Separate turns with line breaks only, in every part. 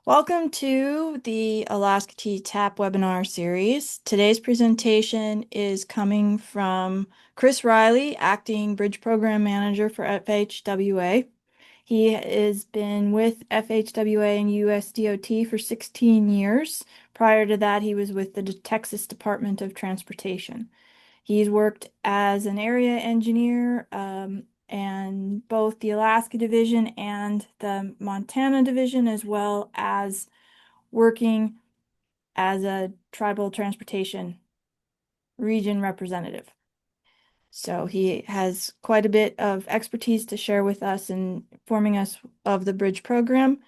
Welcome to the Alaska TTAP webinar series. Today's presentation is coming from Chris Riley, Acting Bridge Program Manager for FHWA. He has been with FHWA and USDOT for 16 years. Prior to that, he was with the Texas Department of Transportation. He's worked as an area engineer and both the Alaska Division and the Montana Division, as well as working as a tribal transportation region representative. So he has quite a bit of expertise to share with us in informing us of the bridge program.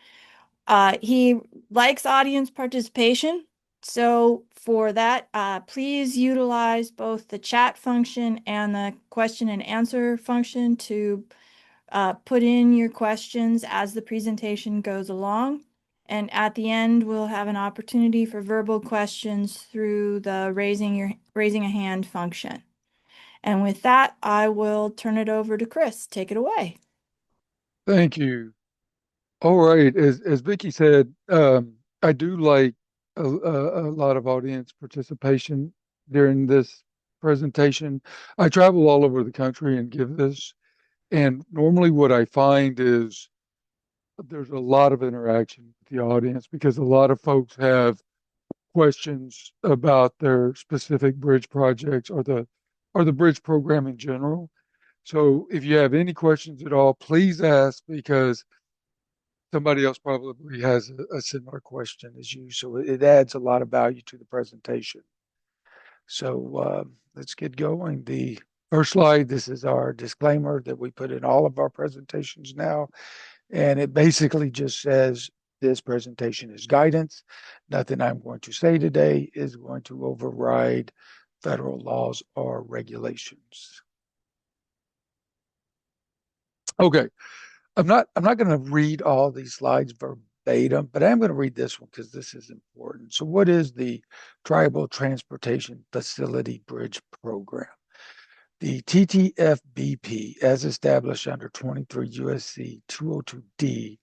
He likes audience participation. So for that, please utilize both the chat function and the question and answer function to put in your questions as the presentation goes along. And at the end, we'll have an opportunity for verbal questions through the raising a hand function. And with that, I will turn it over to Chris. Take it away.
Thank you. All right. As Vicky said, I do like a lot of audience participation during this presentation. I travel all over the country and give this, and normally what I find is there's a lot of interaction with the audience because a lot of folks have questions about their specific bridge projects or the bridge program in general. So if you have any questions at all, please ask because somebody else probably has a similar question as you. So it adds a lot of value to the presentation. So let's get going. The first slide, this is our disclaimer that we put in all of our presentations now. And it basically just says this presentation is guidance. Nothing I'm going to say today is going to override federal laws or regulations. Okay, I'm not going to read all these slides verbatim, but I am going to read this one because this is important. So what is the Tribal Transportation Facility Bridge Program? The TTFBP, as established under 23 USC 202D,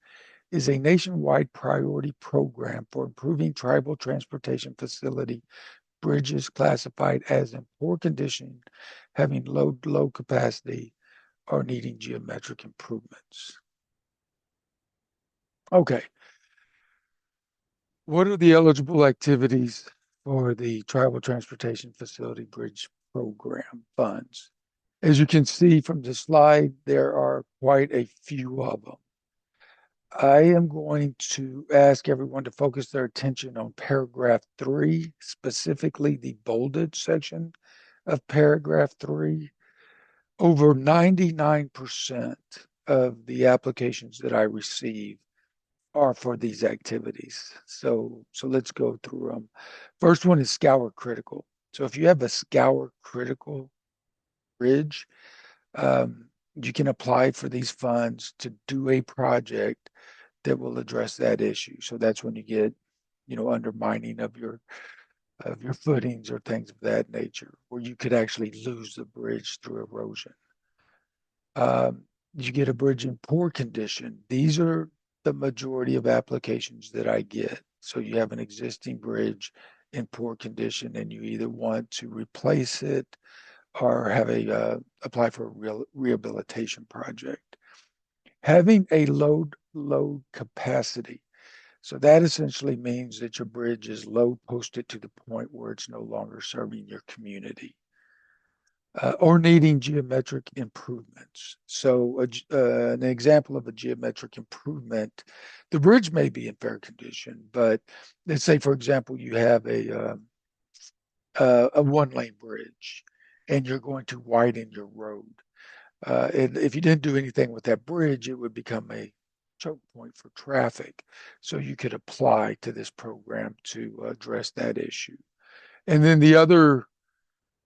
is a nationwide priority program for improving tribal transportation facility bridges classified as in poor condition, having low capacity, or needing geometric improvements. Okay, what are the eligible activities for the Tribal Transportation Facility Bridge Program funds? As you can see from the slide, there are quite a few of them. I am going to ask everyone to focus their attention on paragraph 3, specifically the bolded section of paragraph 3. Over 99% of the applications that I receive are for these activities. So let's go through them. First one is scour critical. So if you have a scour critical bridge, you can apply for these funds to do a project that will address that issue. So that's when you get, undermining of your footings or things of that nature, where you could actually lose the bridge through erosion. You get a bridge in poor condition. These are the majority of applications that I get. So you have an existing bridge in poor condition and you either want to replace it or have a apply for a rehabilitation project. Having a load capacity. So that essentially means that your bridge is load posted to the point where it's no longer serving your community. Or needing geometric improvements. So an example of a geometric improvement, the bridge may be in fair condition, but let's say, for example, you have a one-lane bridge and you're going to widen your road. And if you didn't do anything with that bridge, it would become a choke point for traffic. So you could apply to this program to address that issue. And then the other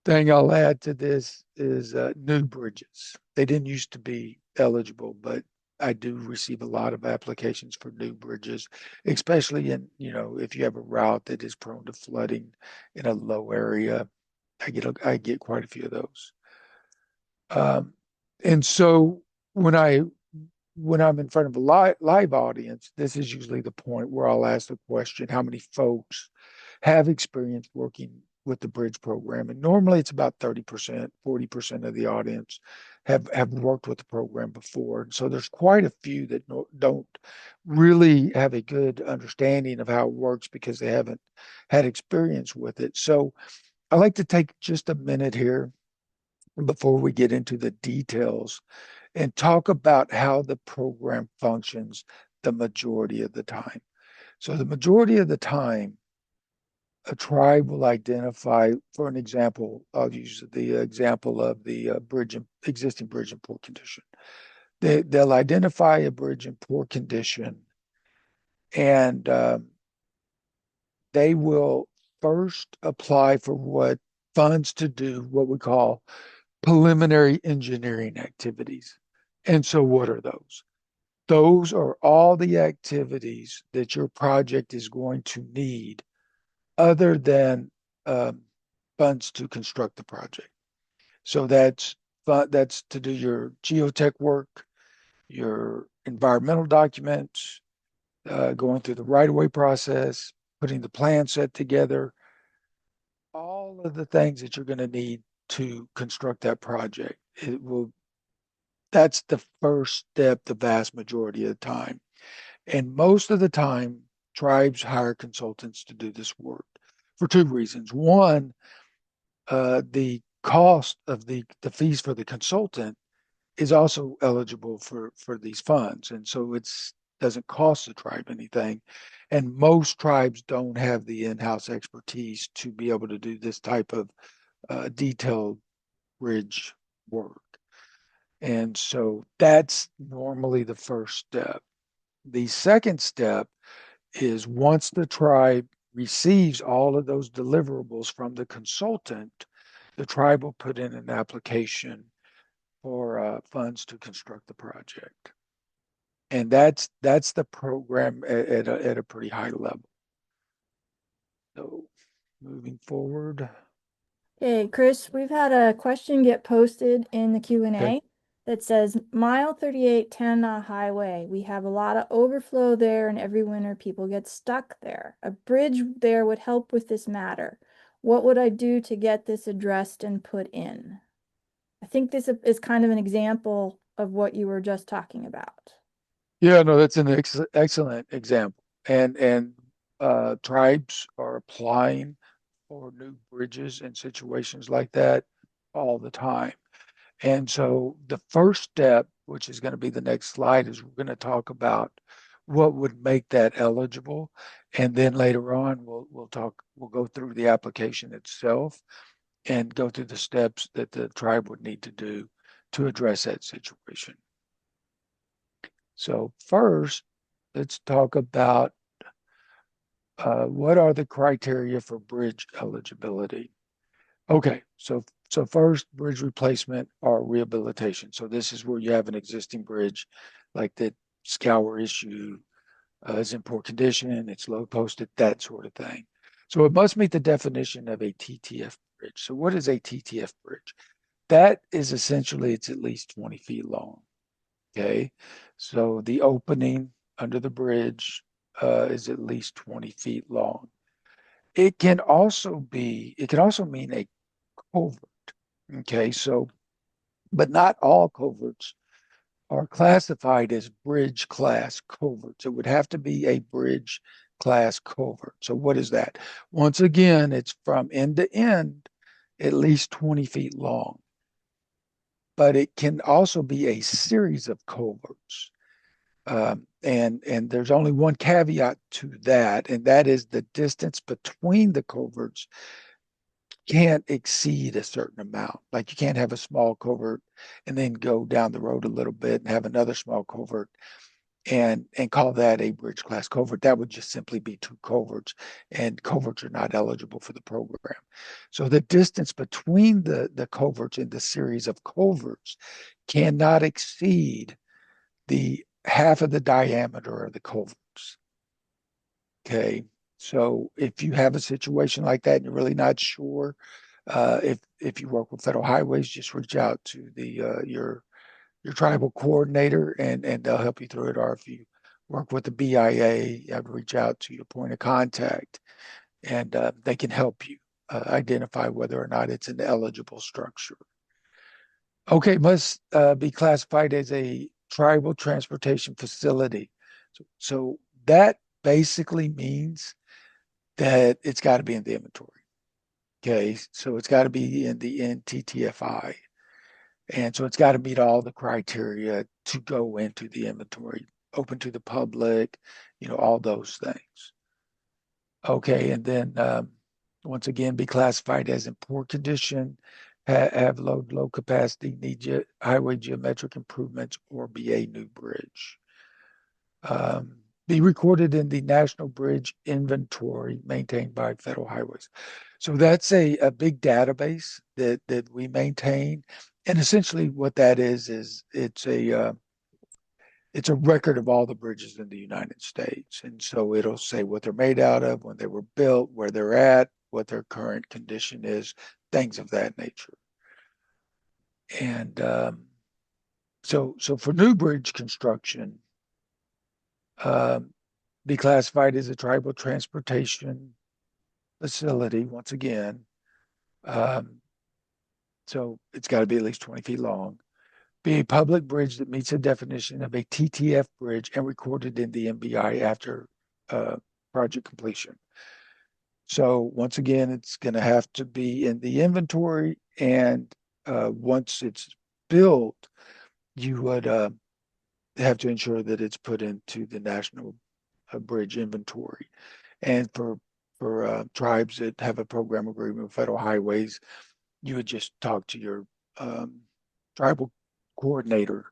thing I'll add to this is new bridges. They didn't used to be eligible, but I do receive a lot of applications for new bridges, especially if you have a route that is prone to flooding in a low area. I get quite a few of those. Um, and so when I
when I'm in front of a live audience, this is usually the point where I'll ask the question, how many folks have experience working with the bridge program? And normally it's about 30%, 40% of the audience have worked with the program before. And so there's quite a few that don't really have a good understanding of how it works because they haven't had experience with it. So I like to take just a minute here before we get into the details and talk about how the program functions the majority of the time. So, the majority of the time, a tribe will identify, for an example, I'll use the example of the existing bridge in poor condition. They'll identify a bridge in poor condition and they will first apply for what funds to do what we call preliminary engineering activities. And so, what are those? Those are all the activities that your project is going to need other than um, funds to construct the project. So that's to do your geotech work, your environmental documents, going through the right-of-way process, putting the plan set together, all of the things that you're going to need to construct that project. That's the first step the vast majority of the time. And most of the time, tribes hire consultants to do this work for two reasons. One, the cost of the fees for the consultant is also eligible for these funds, and so it's doesn't cost the tribe anything. And most tribes don't have the in-house expertise to be able to do this type of detailed bridge work. And so that's normally the first step. The second step is once the tribe receives all of those deliverables from the consultant, the tribe will put in an application for funds to construct the project. And that's the program at a pretty high level. So moving forward.
Okay, Chris, we've had a question get posted in the
Okay.
Q&A that says mile 38 Tanana Highway. We have a lot of overflow there and every winter people get stuck there. A bridge there would help with this matter. What would I do to get this addressed and put in? I think this is kind of an example of what you were just talking about.
Yeah, no, that's an excellent example. And tribes are applying for new bridges in situations like that all the time. And so the first step, which is going to be the next slide, is we're going to talk about what would make that eligible. And then later on, we'll go through the application itself and go through the steps that the tribe would need to do to address that situation. So first, let's talk about what are the criteria for bridge eligibility. Okay, so first, bridge replacement or rehabilitation. So this is where you have an existing bridge, like that scour issue is in poor condition, it's low posted, that sort of thing. So it must meet the definition of a TTF bridge. So what is a TTF bridge? That is essentially it's at least 20 feet long. Okay, so the opening under the bridge is at least 20 feet long. It can also mean a culvert. Okay, so, but not all culverts are classified as bridge class culverts. It would have to be a bridge class culvert. So, what is that? Once again, it's from end to end, at least 20 feet long, but it can also be a series of culverts. And there's only one caveat to that, and that is the distance between the culverts can't exceed a certain amount. Like you can't have a small culvert and then go down the road a little bit and have another small culvert and call that a bridge class culvert. That would just simply be two culverts, and culverts are not eligible for the program. So the distance between the culverts in the series of culverts cannot exceed the half of the diameter of the culverts. Okay. So if you have a situation like that and you're really not sure, if you work with federal highways, just reach out to the your your tribal coordinator, and they'll help you through it. Or if you work with the BIA, you have to reach out to your point of contact, and they can help you identify whether or not it's an eligible structure. Okay, must be classified as a tribal transportation facility. So that basically means that it's got to be in the inventory. Okay, so it's got to be in the NTTFI. And so it's got to meet all the criteria to go into the inventory, open to the public, all those things. Okay, and then once again, be classified as in poor condition, have low capacity, need highway geometric improvements, or be a new bridge. Be recorded in the National Bridge Inventory maintained by Federal Highways. So that's a big database that we maintain. And essentially what that is it's a record of all the bridges in the United States. And so it'll say what they're made out of, when they were built, where they're at, what their current condition is, things of that nature. And so for new bridge construction, um, be classified as a tribal transportation facility once again. Um, so it's got to be at least 20 feet long. Be a public bridge that meets the definition of a TTF bridge and recorded in the MBI after project completion. So once again, it's going to have to be in the inventory, and once it's built, you would have to ensure that it's put into the National Bridge Inventory. And for tribes that have a program agreement with Federal Highways, you would just talk to your tribal coordinator.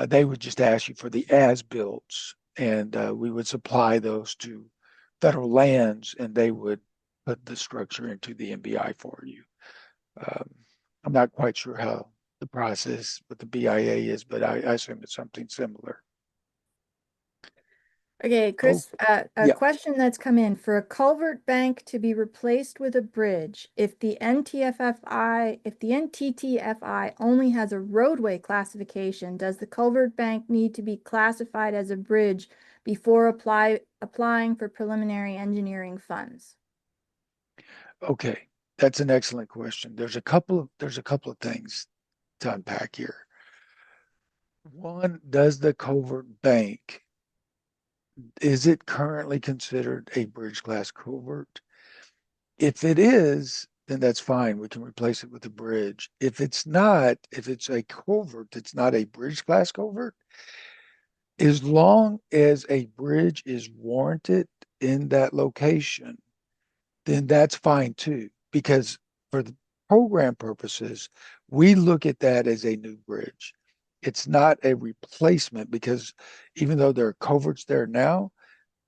They would just ask you for the as-builts, and we would supply those to federal lands, and they would put the structure into the MBI for you. Um, I'm not quite sure how the process with the BIA is, but I assume it's something similar.
Okay,
Oh,
Chris, a
yeah.
question that's come in. For a culvert bank to be replaced with a bridge, if the NTTFI only has a roadway classification, does the culvert bank need to be classified as a bridge before applying for preliminary engineering funds?
Okay, that's an excellent question. There's a couple of things to unpack here. One, does the culvert bank, is it currently considered a bridge class culvert? If it is, then that's fine. We can replace it with a bridge. If it's not, if it's a culvert that's not a bridge class culvert, as long as a bridge is warranted in that location, then that's fine too. Because for the program purposes, we look at that as a new bridge. It's not a replacement because even though there are culverts there now,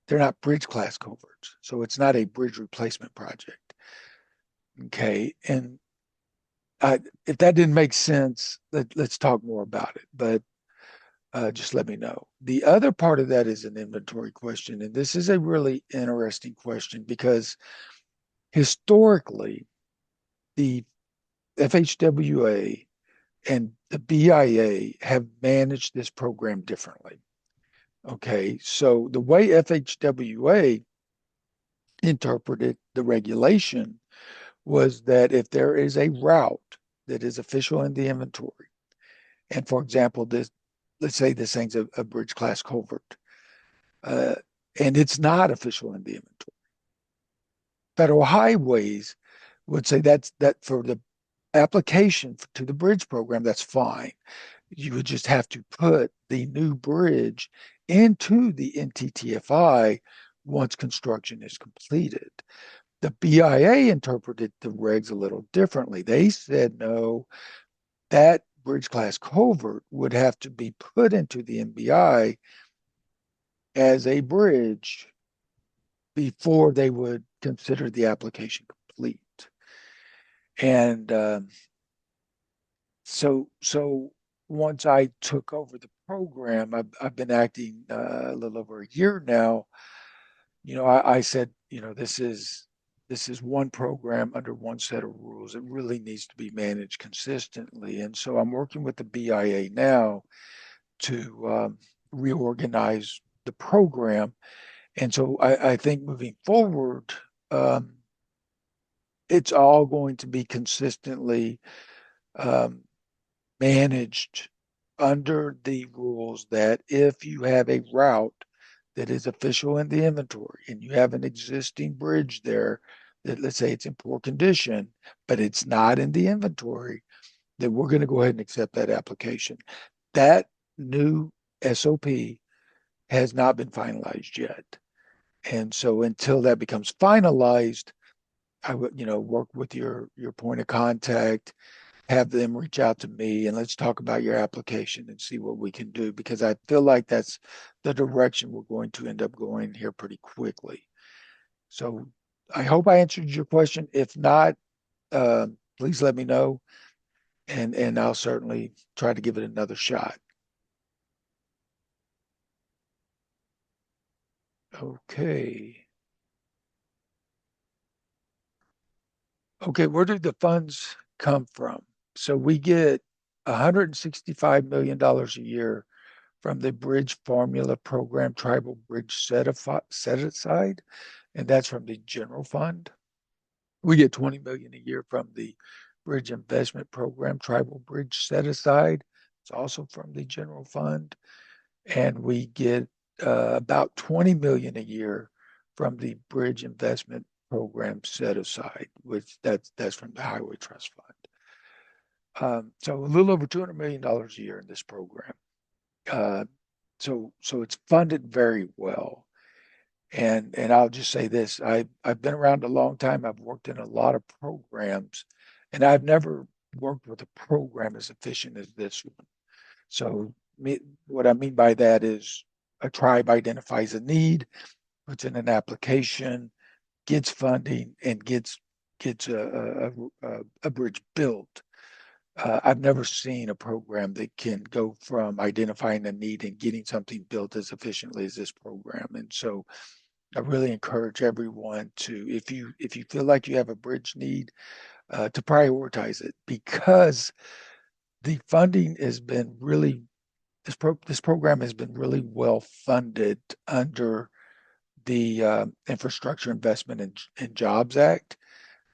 they're not bridge class culverts. So it's not a bridge replacement project. Okay. And if that didn't make sense, let's talk more about it. But just let me know. The other part of that is an inventory question. And this is a really interesting question because historically, the FHWA and the BIA have managed this program differently. Okay, so the way FHWA interpreted the regulation was that if there is a route that is official in the inventory, and for example, let's say this thing's a bridge class culvert, uh, and it's not official in the inventory, Federal Highways would say that for the application to the bridge program, that's fine. You would just have to put the new bridge into the NTTFI once construction is completed. The BIA interpreted the regs a little differently. They said, no, that bridge class culvert would have to be put into the MBI as a bridge before they would consider the application complete. And so once I took over the program, I've been acting a little over a year now. I said, this is this is one program under one set of rules. It really needs to be managed consistently. And so I'm working with the BIA now to reorganize the program. And so I think moving forward, um, it's all going to be consistently um, managed under the rules that if you have a route that is official in the inventory and you have an existing bridge there that, let's say, it's in poor condition, but it's not in the inventory, then we're going to go ahead and accept that application. That new SOP has not been finalized yet. And so until that becomes finalized, I would, work with your point of contact, have them reach out to me, and let's talk about your application and see what we can do, because I feel like that's the direction we're going to end up going here pretty quickly. So I hope I answered your question. If not, please let me know, and I'll certainly try to give it another shot. Okay. Okay, where do the funds come from? So we get $165 million a year from the Bridge Formula Program Tribal Bridge Set Aside, and that's from the general fund. We get 20 million a year from the Bridge Investment Program Tribal Bridge Set Aside. It's also from the general fund, and we get about 20 million a year from the Bridge Investment Program Set Aside, which that's from the Highway Trust Fund. So a little over $200 million a year in this program. Uh, so it's funded very well. And I'll just say this, I've been around a long time. I've worked in a lot of programs, and I've never worked with a program as efficient as this one. So what I mean by that is a tribe identifies a need, puts in an application, gets funding, and gets a bridge built. I've never seen a program that can go from identifying a need and getting something built as efficiently as this program. And so I really encourage everyone to, if you feel like you have a bridge need, to prioritize it, because the funding has been really this program has been really well funded under the Infrastructure Investment and Jobs Act.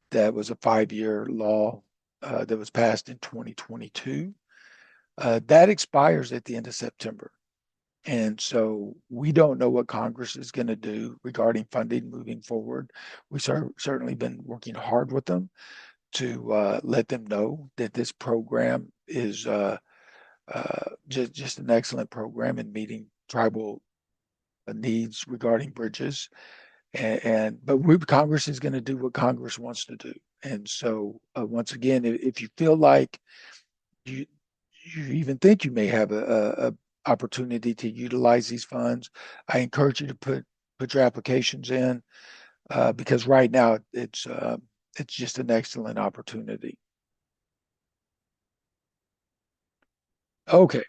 That was a 5-year law that was passed in 2022. That expires at the end of September. And so we don't know what Congress is going to do regarding funding moving forward. We certainly been working hard with them to let them know that this program is just an excellent program in meeting tribal needs regarding bridges. But Congress is going to do what Congress wants to do. And so once again, if you feel like you you even think you may have a opportunity to utilize these funds, I encourage you to put your applications in, because right now it's just an excellent opportunity. Okay,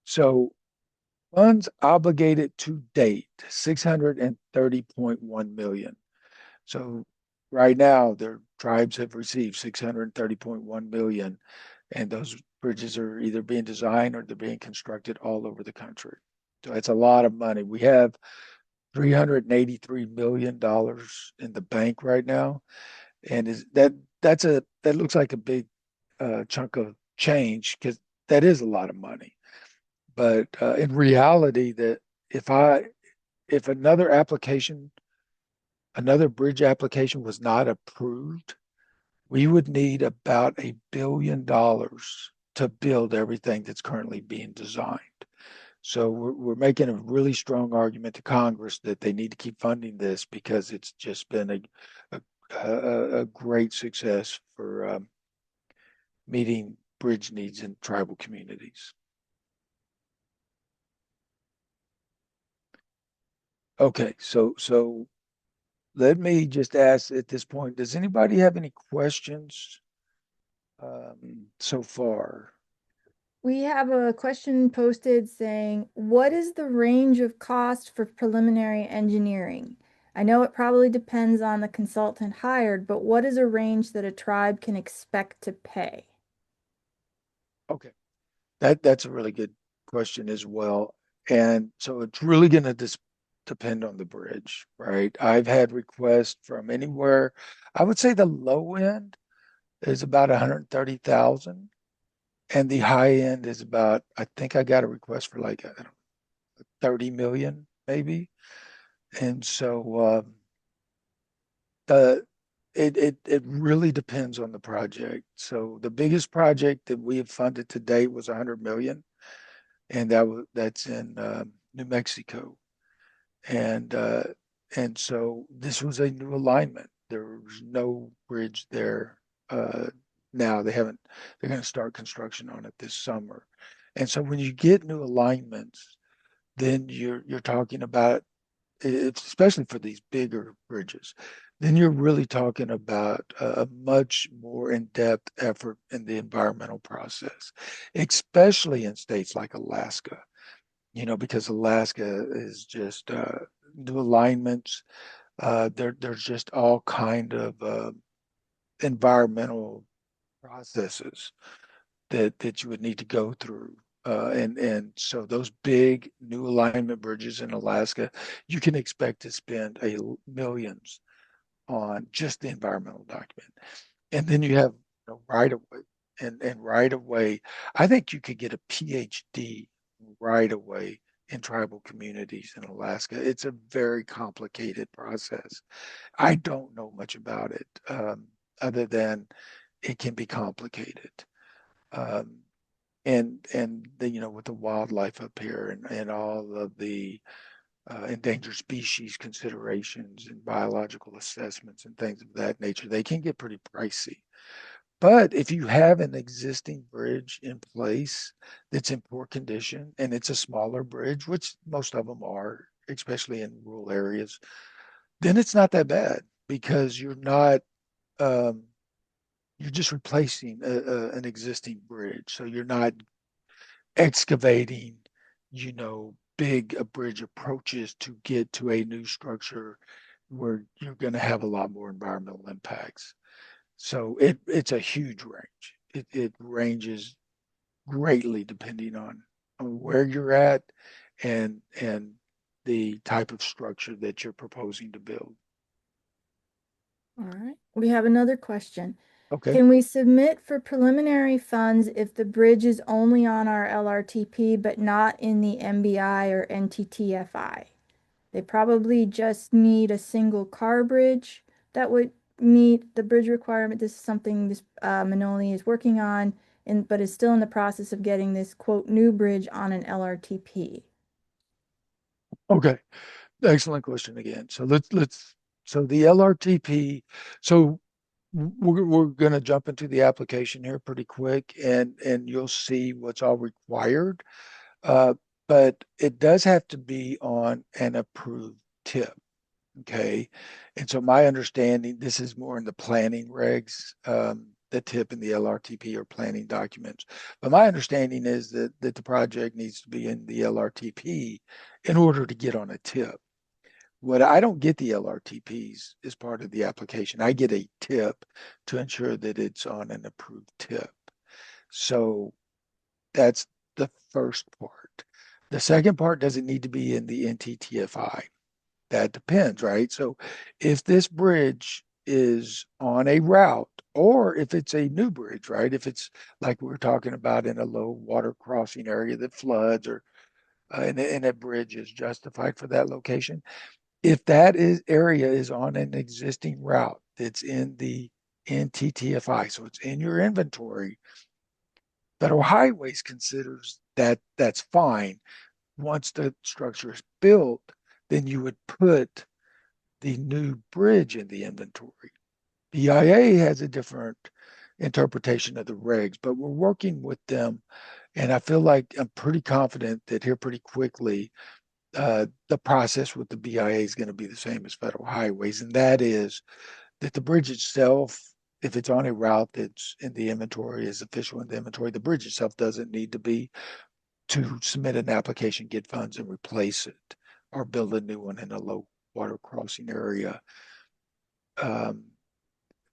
so funds obligated to date, 630.1 million. So right now, their tribes have received 630.1 million, and those bridges are either being designed or they're being constructed all over the country. So it's a lot of money. We have $383 million in the bank right now, and that looks like a big chunk of change, because that is a lot of money. But in reality, that if I if another bridge application was not approved, we would need about $1 billion to build everything that's currently being designed. So we're making a really strong argument to Congress that they need to keep funding this, because it's just been a great success for meeting bridge needs in tribal communities. Okay, so let me just ask at this point, does anybody have any questions so far?
We have a question posted saying, what is the range of cost for preliminary engineering? I know it probably depends on the consultant hired, but what is a range that a tribe can expect to pay?
Okay. That's a really good question as well. And so it's really going to depend on the bridge, right? I've had requests from anywhere. I would say the low end is about 130,000 and the high end is about, I think I got a request for like, I don't know, 30 million maybe. And so the it really depends on the project. So the biggest project that we have funded to date was 100 million, and that's in New Mexico. And so this was a new alignment. There was no bridge there. Now they're going to start construction on it this summer. And so when you get new alignments, then you're talking about, especially for these bigger bridges, then you're really talking about a much more in-depth effort in the environmental process, especially in states like Alaska, because Alaska is just new alignments. There's just all kind of environmental processes that you would need to go through. And so those big new alignment bridges in Alaska, you can expect to spend millions on just the environmental document. And then you have right of way. And right of way, I think you could get a PhD right of way in tribal communities in Alaska. It's a very complicated process. I don't know much about it, other than it can be complicated. Um, and with the wildlife up here and all of the endangered species considerations and biological assessments and things of that nature, they can get pretty pricey. But if you have an existing bridge in place that's in poor condition and it's a smaller bridge, which most of them are, especially in rural areas, then it's not that bad because um, you're just replacing an existing bridge. So you're not excavating, big bridge approaches to get to a new structure where you're going to have a lot more environmental impacts. So it's a huge range. It ranges greatly depending on where you're at and the type of structure that you're proposing to build.
All right. We have another question.
Okay.
Can we submit for preliminary funds if the bridge is only on our LRTP but not in the MBI or NTTFI? They probably just need a single car bridge that would meet the bridge requirement. This is something this Manoli is working on, but is still in the process of getting this quote new bridge on an LRTP.
Okay. Excellent question again. So the LRTP, so we're going to jump into the application here pretty quick and you'll see what's all required. Uh, but it does have to be on an approved tip. Okay. And so my understanding, this is more in the planning regs. The tip and the LRTP are planning documents. But my understanding is that the project needs to be in the LRTP in order to get on a tip. What I don't get the LRTPs as part of the application. I get a tip to ensure that it's on an approved tip. So that's the first part. The second part doesn't need to be in the NTTFI. That depends, right? So if this bridge is on a route or if it's a new bridge, right? If it's like we're talking about in a low water crossing area that floods or and a bridge is justified for that location, if that area is on an existing route that's in the NTTFI, so it's in your inventory, Federal Highways considers that that's fine. Once the structure is built, then you would put the new bridge in the inventory. BIA has a different interpretation of the regs, but we're working with them, and I feel like I'm pretty confident that here pretty quickly the process with the BIA is going to be the same as federal highways, and that is that the bridge itself, if it's on a route that's in the inventory, is official in the inventory, the bridge itself doesn't need to be to submit an application, get funds, and replace it or build a new one in a low water crossing area. Um,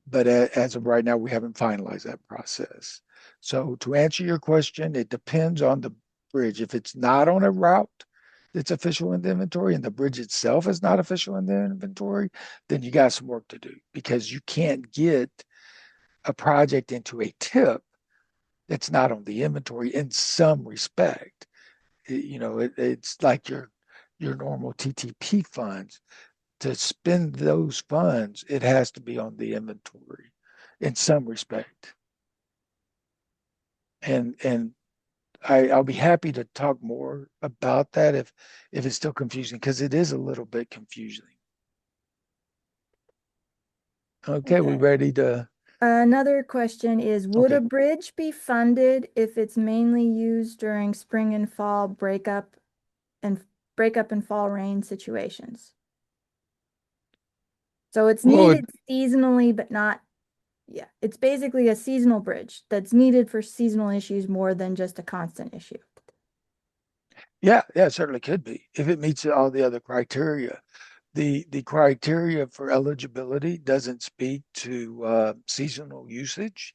but as of right now, we haven't finalized that process. So to answer your question, it depends on the bridge. If it's not on a route that's official in the inventory and the bridge itself is not official in the inventory, then you got some work to do because you can't get a project into a tip that's not on the inventory in some respect. It's like your normal TTP funds. To spend those funds, it has to be on the inventory in some respect. And I'll be happy to talk more about that if it's still confusing, because it is a little bit confusing. Okay, we
Okay.
ready to?
Another question is, would a
Okay.
bridge be funded if it's mainly used during spring and fall and breakup and fall rain situations? So it's
Well,
needed seasonally, but not, yeah, it's basically a seasonal bridge that's needed for seasonal issues more than just a constant issue.
yeah, it certainly could be if it meets all the other criteria. The criteria for eligibility doesn't speak to seasonal usage.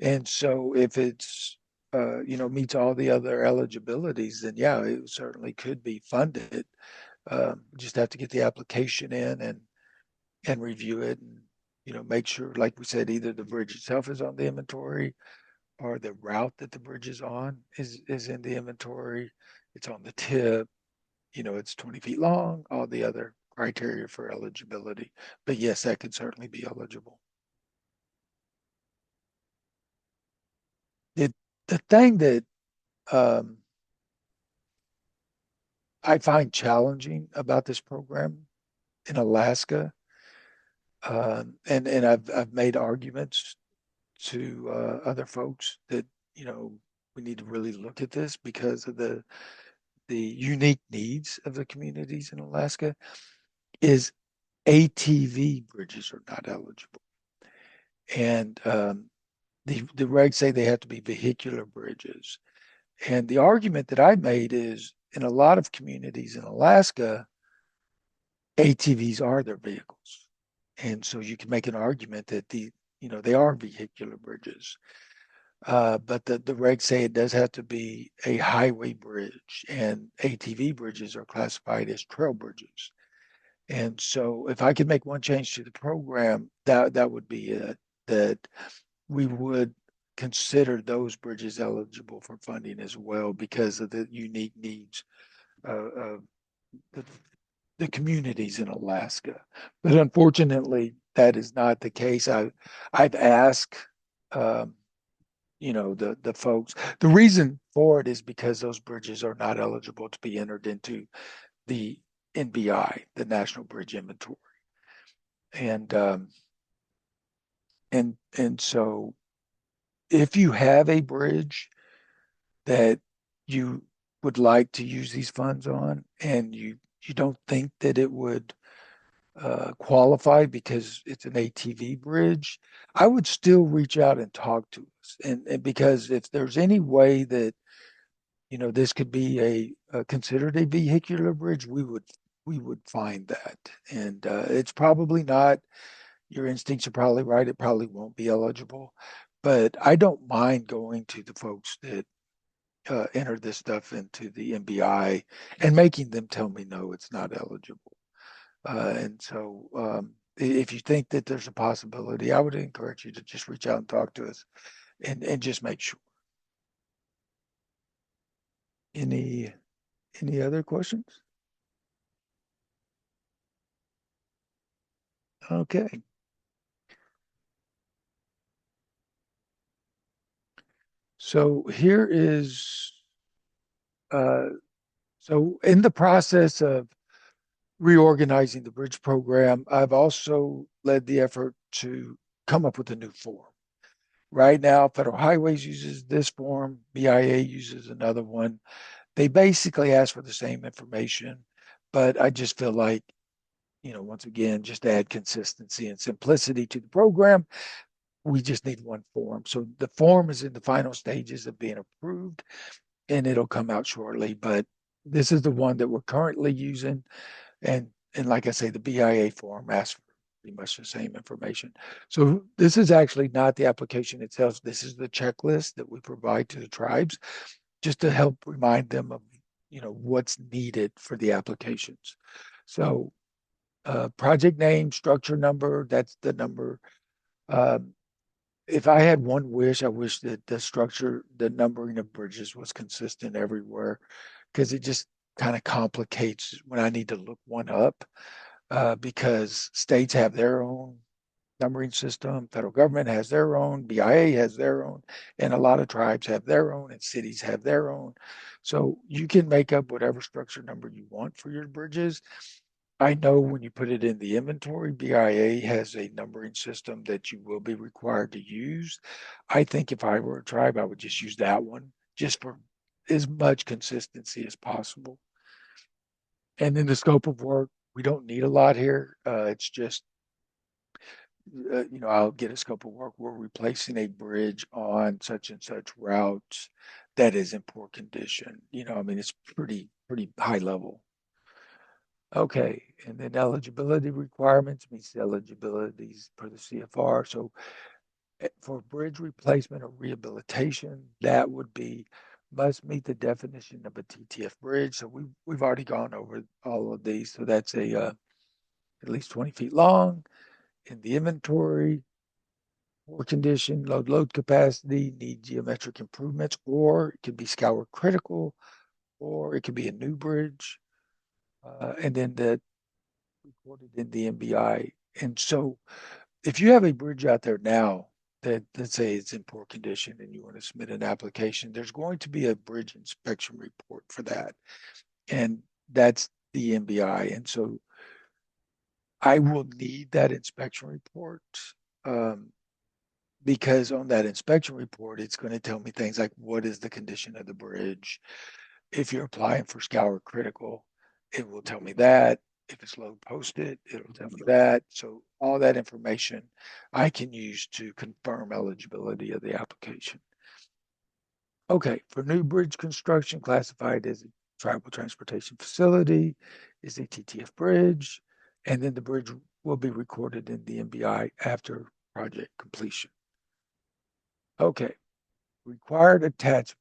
And so if it's meets all the other eligibilities, then yeah, it certainly could be funded. Just have to get the application in and review it and make sure, like we said, either the bridge itself is on the inventory or the route that the bridge is on is in the inventory. It's on the tip, it's 20 feet long, all the other criteria for eligibility. But yes, that could certainly be eligible. The the thing that um, I find challenging about this program in Alaska, and I've made arguments to other folks that we need to really look at this because of the unique needs of the communities in Alaska, is ATV bridges are not eligible, and the regs say they have to be vehicular bridges. And the argument that I made is in a lot of communities in Alaska, ATVs are their vehicles. And so you can make an argument that they are vehicular bridges. But the regs say it does have to be a highway bridge, and ATV bridges are classified as trail bridges. And so if I could make one change to the program, that would be it, that we would consider those bridges eligible for funding as well because of the unique needs of the, the communities in Alaska. But unfortunately, that is not the case. I've asked, um, the folks. The reason for it is because those bridges are not eligible to be entered into the NBI, the National Bridge Inventory, and so if you have a bridge that you would like to use these funds on, and you don't think that it would qualify because it's an ATV bridge, I would still reach out and talk to us. And because if there's any way that this could be a considered a vehicular bridge, we would find that. And it's probably not. Your instincts are probably right. It probably won't be eligible, but I don't mind going to the folks that enter this stuff into the MBI and making them tell me no, it's not eligible. And so, if you think that there's a possibility, I would encourage you to just reach out and talk to us and just make sure. Any any other questions? Okay. So here is so in the process of reorganizing the bridge program, I've also led the effort to come up with a new form. Right now, Federal Highways uses this form, BIA uses another one. They basically ask for the same information, but I just feel like, once again, just to add consistency and simplicity to the program, we just need one form. So the form is in the final stages of being approved and it'll come out shortly. But this is the one that we're currently using. And and like I say, the BIA form asks for pretty much the same information. So this is actually not the application itself. This is the checklist that we provide to the tribes just to help remind them of, what's needed for the applications. So project name, structure number, that's the number. Um, if I had one wish, I wish that the numbering of bridges was consistent everywhere because it just kind of complicates when I need to look one up because states have their own numbering system, federal government has their own, BIA has their own, and a lot of tribes have their own, and cities have their own. So you can make up whatever structure number you want for your bridges. I know when you put it in the inventory, BIA has a numbering system that you will be required to use. I think if I were a tribe, I would just use that one just for as much consistency as possible. And then the scope of work, we don't need a lot here. It's just, I'll get a scope of work. We're replacing a bridge on such and such routes that is in poor condition. I mean, it's pretty high level. Okay, and then eligibility requirements means the eligibilities per the CFR. So for bridge replacement or rehabilitation, that would be must meet the definition of a TTF bridge. So we've already gone over all of these. So that's at least 20 feet long in the inventory, poor condition, load capacity, need geometric improvements, or it could be scour critical, or it could be a new bridge. And then the recorded in the MBI. And so if you have a bridge out there now that, let's say, it's in poor condition and you want to submit an application, there's going to be a bridge inspection report for that. And that's the MBI. And so I will need that inspection report um, because on that inspection report, it's going to tell me things like what is the condition of the bridge. If you're applying for scour critical, it will tell me that. If it's load posted, it'll tell me that. So all that information I can use to confirm eligibility of the application. Okay, for new bridge construction classified as a tribal transportation facility is a TTF bridge, and then the bridge will be recorded in the MBI after project completion. Okay, required attachments,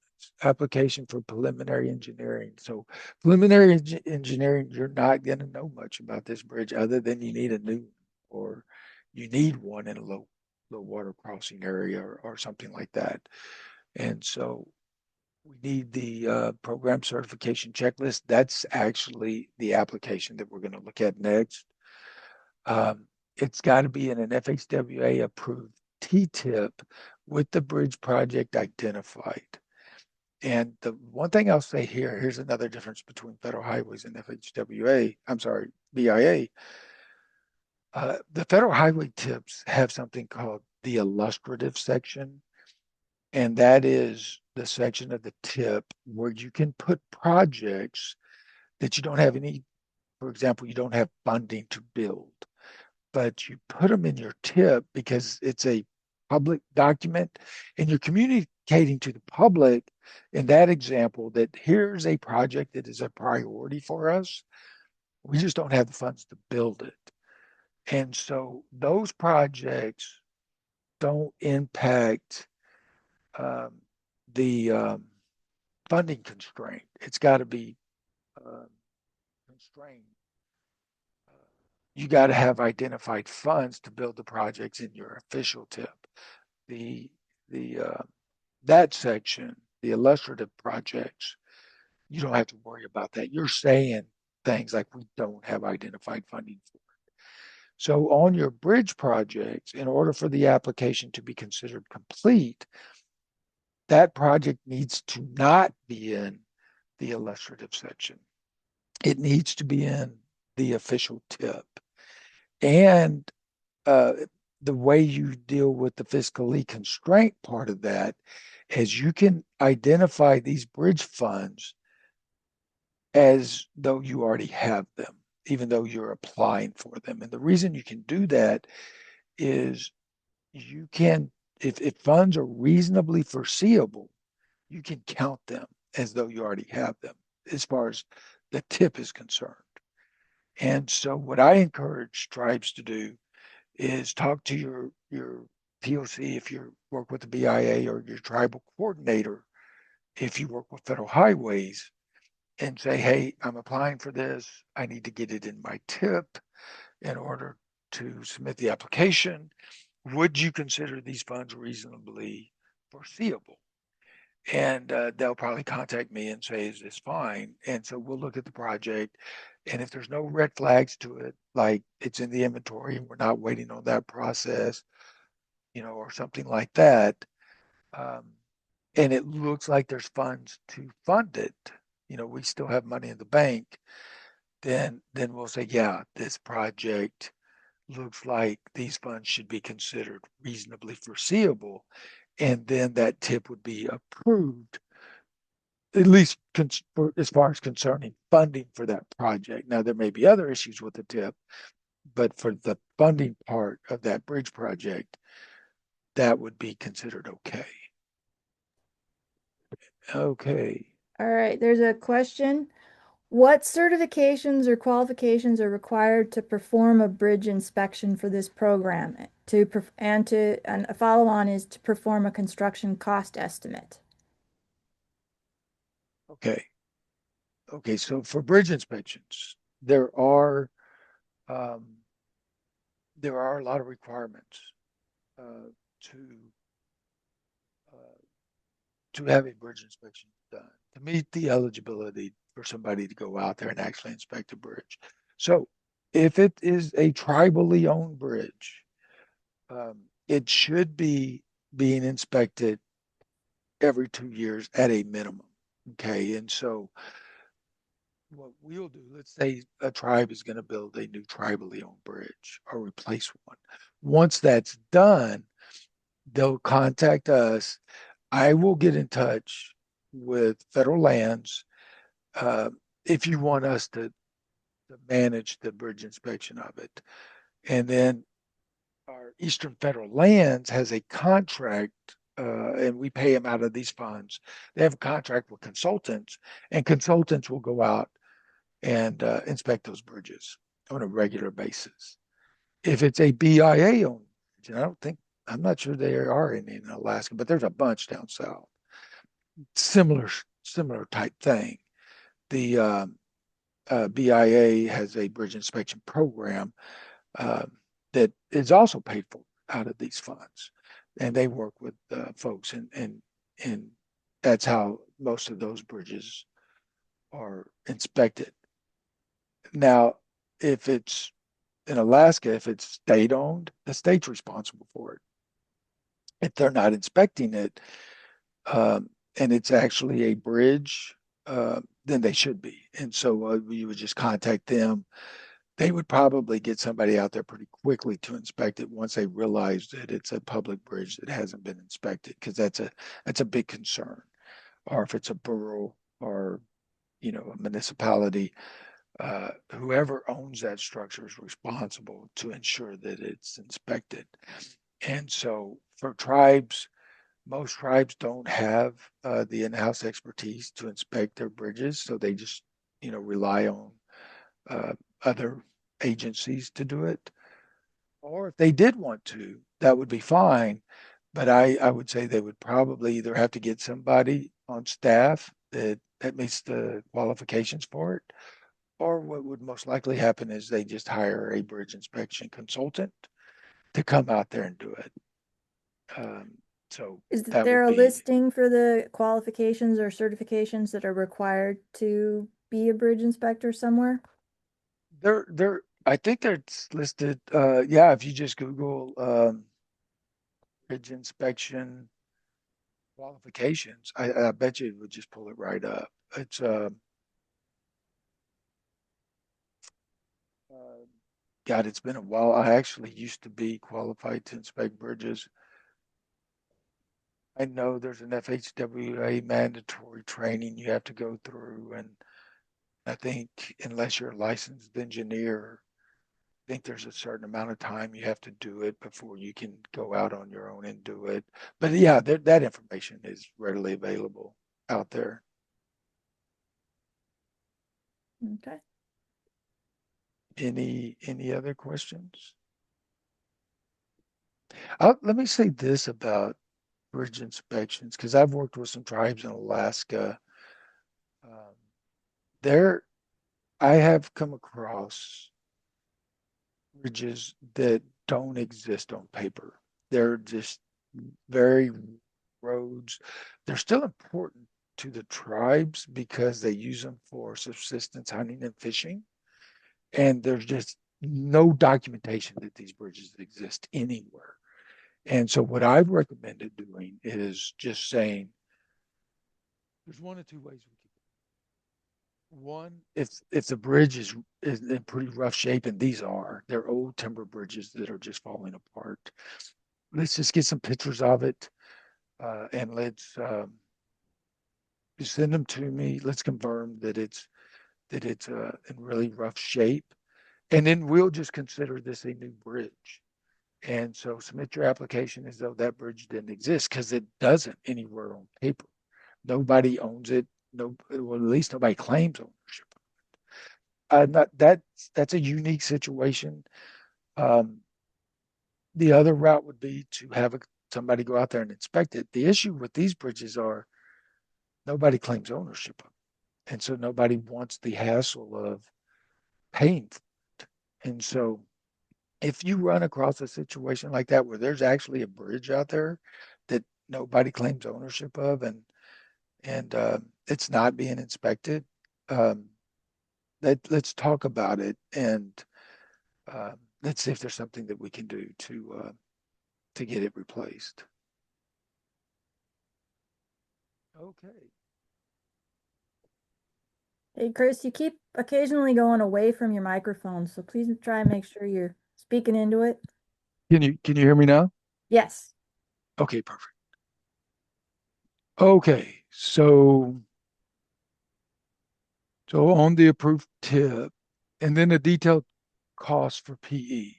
application for preliminary engineering. So preliminary engineering, you're not going to know much about this bridge other than you need a new or you need one in a low water crossing area or something like that. And so we need the program certification checklist. That's actually the application that we're going to look at next. It's got to be in an FHWA approved TTIP with the bridge project identified. And the one thing I'll say here, here's another difference between federal highways and FHWA, I'm sorry, BIA. The federal highway tips have something called the illustrative section, and that is the section of the tip where you can put projects that you don't have any, for example, you don't have funding to build, but you put them in your tip because it's a public document and you're communicating to the public in that example that here's a project that is a priority for us. We just don't have the funds to build it. And so those projects don't impact um, the funding constraint. It's got to be uh, constrained. You got to have identified funds to build the projects in your official tip. The the that section, the illustrative projects, you don't have to worry about that. You're saying things like we don't have identified funding for. So on your bridge projects, in order for the application to be considered complete, that project needs to not be in the illustrative section. It needs to be in the official tip. And uh, the way you deal with the fiscally constraint part of that is you can identify these bridge funds as though you already have them, even though you're applying for them. And the reason you can do that is you can, if funds are reasonably foreseeable, you can count them as though you already have them as far as the tip is concerned. And so what I encourage tribes to do is talk to your POC if you work with the BIA, or your tribal coordinator if you work with federal highways, and say, hey, I'm applying for this. I need to get it in my tip in order to submit the application. Would you consider these funds reasonably foreseeable? And they'll probably contact me and say, is this fine? And so we'll look at the project. And if there's no red flags to it, like it's in the inventory and we're not waiting on that process, or something like that, um, and it looks like there's funds to fund it, we still have money in the bank, then we'll say, yeah, this project looks like these funds should be considered reasonably foreseeable. And then that tip would be approved, at least as far as concerning funding for that project. Now, there may be other issues with the tip, but for the funding part of that bridge project, that would be considered okay. Okay.
All right, there's a question. What certifications or qualifications are required to perform a bridge inspection for this program? And a follow-on is to perform a construction cost estimate.
Okay. Okay. So for bridge inspections, um, there are a lot of requirements uh, to uh, to have a bridge inspection done to meet the eligibility for somebody to go out there and actually inspect a bridge. So if it is a tribally owned bridge, it should be being inspected every 2 years at a minimum. Okay. And so what we'll do, let's say a tribe is going to build a new tribally owned bridge or replace one. Once that's done, they'll contact us. I will get in touch with federal lands uh, if you want us to manage the bridge inspection of it. And then our Eastern Federal Lands has a contract, and we pay them out of these funds. They have a contract with consultants, and consultants will go out and inspect those bridges on a regular basis. If it's a BIA owned bridge, and I'm not sure there are any in Alaska, but there's a bunch down south. Similar type thing. The BIA has a bridge inspection program uh, that is also paid for out of these funds, and they work with folks, and that's how most of those bridges are inspected. Now, if it's in Alaska, if it's state owned, the state's responsible for it. If they're not inspecting it, and it's actually a bridge, then they should be. And so you would just contact them. They would probably get somebody out there pretty quickly to inspect it once they realize that it's a public bridge that hasn't been inspected, because that's a big concern. Or if it's a borough or a municipality, whoever owns that structure is responsible to ensure that it's inspected. And so for tribes, most tribes don't have the in-house expertise to inspect their bridges, so they just rely on uh, other agencies to do it. Or if they did want to, that would be fine. But I would say they would probably either have to get somebody on staff that meets the qualifications for it, or what would most likely happen is they just hire a bridge inspection consultant to come out there and do it. Um, so
Is
that
there
would
a
be
listing for the qualifications or certifications that are required to be a bridge inspector somewhere?
there. I think it's listed. Yeah, if you just Google bridge inspection qualifications, I bet you it would just pull it right up. It's uh, God, it's been a while. I actually used to be qualified to inspect bridges. I know there's an FHWA mandatory training you have to go through, and I think unless you're a licensed engineer, I think there's a certain amount of time you have to do it before you can go out on your own and do it. But yeah, that information is readily available out there.
Okay.
Any other questions? Let me say this about bridge inspections, because I've worked with some tribes in Alaska. Um, there, I have come across bridges that don't exist on paper. They're just very roads. They're still important to the tribes because they use them for subsistence hunting and fishing. And there's just no documentation that these bridges exist anywhere. And so what I've recommended doing is just saying there's one of two ways we can. One, if the bridge is in pretty rough shape, and these are, they're old timber bridges that are just falling apart. Let's just get some pictures of it, and let's just send them to me. Let's confirm that it's in really rough shape, and then we'll just consider this a new bridge. And so submit your application as though that bridge didn't exist because it doesn't anywhere on paper. Nobody owns it. No, well, at least nobody claims ownership. Not, that's a unique situation. Um, the other route would be to have somebody go out there and inspect it. The issue with these bridges are nobody claims ownership of it. And so nobody wants the hassle of paying for it. And so if you run across a situation like that where there's actually a bridge out there that nobody claims ownership of and it's not being inspected, um, let's talk about it and uh, let's see if there's something that we can do to get it replaced. Okay.
Hey, Chris, you keep occasionally going away from your microphone, so please try and make sure you're speaking into it.
Can you hear me now?
Yes.
Okay, perfect. Okay, so on the approved tip, and then a detailed cost for PE.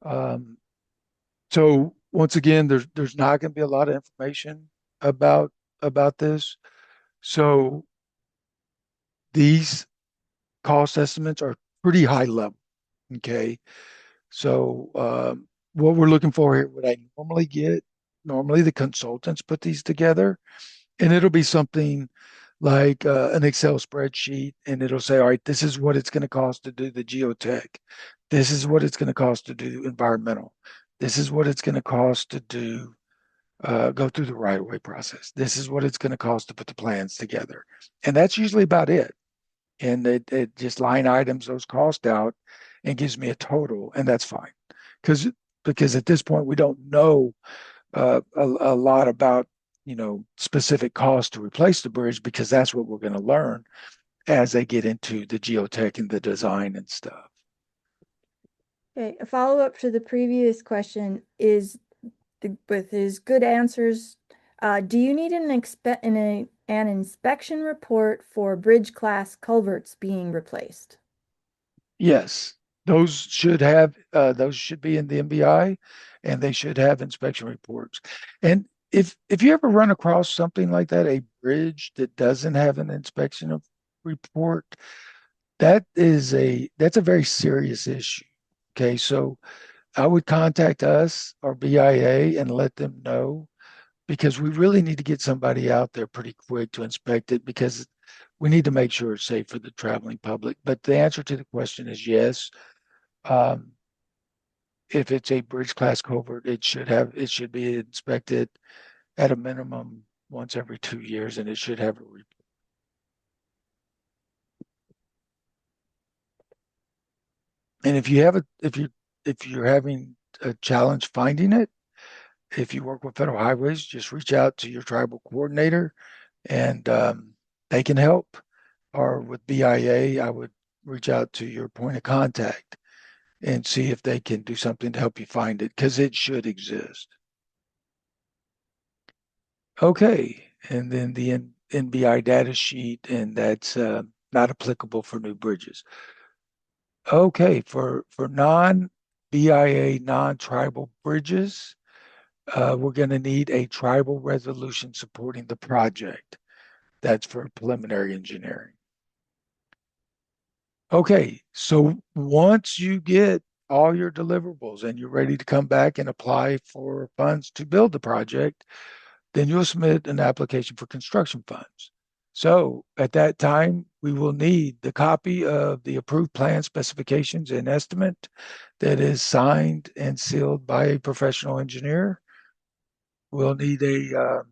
Um, so once again, there's not going to be a lot of information about about this. So these cost estimates are pretty high level. Okay, so what we're looking for here, what I normally get, normally the consultants put these together, and it'll be something like an Excel spreadsheet, and it'll say, all right, this is what it's going to cost to do the geotech. This is what it's going to cost to do environmental. This is what it's going to cost to do go through the right of way process. This is what it's going to cost to put the plans together. And that's usually about it. And it just line items those costs out and gives me a total, and that's fine. Because at this point we don't know a lot about specific costs to replace the bridge because that's what we're going to learn as they get into the geotech and the design and stuff.
Okay, a follow-up to the previous question is with his good answers, do you need an inspection report for bridge class culverts being replaced?
Yes, those should be in the MBI, and they should have inspection reports. And if you ever run across something like that, a bridge that doesn't have an report, that's a very serious issue. Okay, so I would contact us or BIA and let them know because we really need to get somebody out there pretty quick to inspect it because we need to make sure it's safe for the traveling public. But the answer to the question is yes. Um, if it's a bridge class culvert, it should be inspected at a minimum once every 2 years, and it should have a report. And if you're having a challenge finding it, if you work with federal highways, just reach out to your tribal coordinator, and they can help. Or with BIA, I would reach out to your point of contact and see if they can do something to help you find it because it should exist. Okay, and then the NBI data sheet, and that's not applicable for new bridges. Okay, for non-BIA, non-tribal bridges, we're going to need a tribal resolution supporting the project. That's for preliminary engineering. Okay, so once you get all your deliverables and you're ready to come back and apply for funds to build the project, then you'll submit an application for construction funds. So at that time, we will need the copy of the approved plan specifications and estimate that is signed and sealed by a professional engineer. We'll need the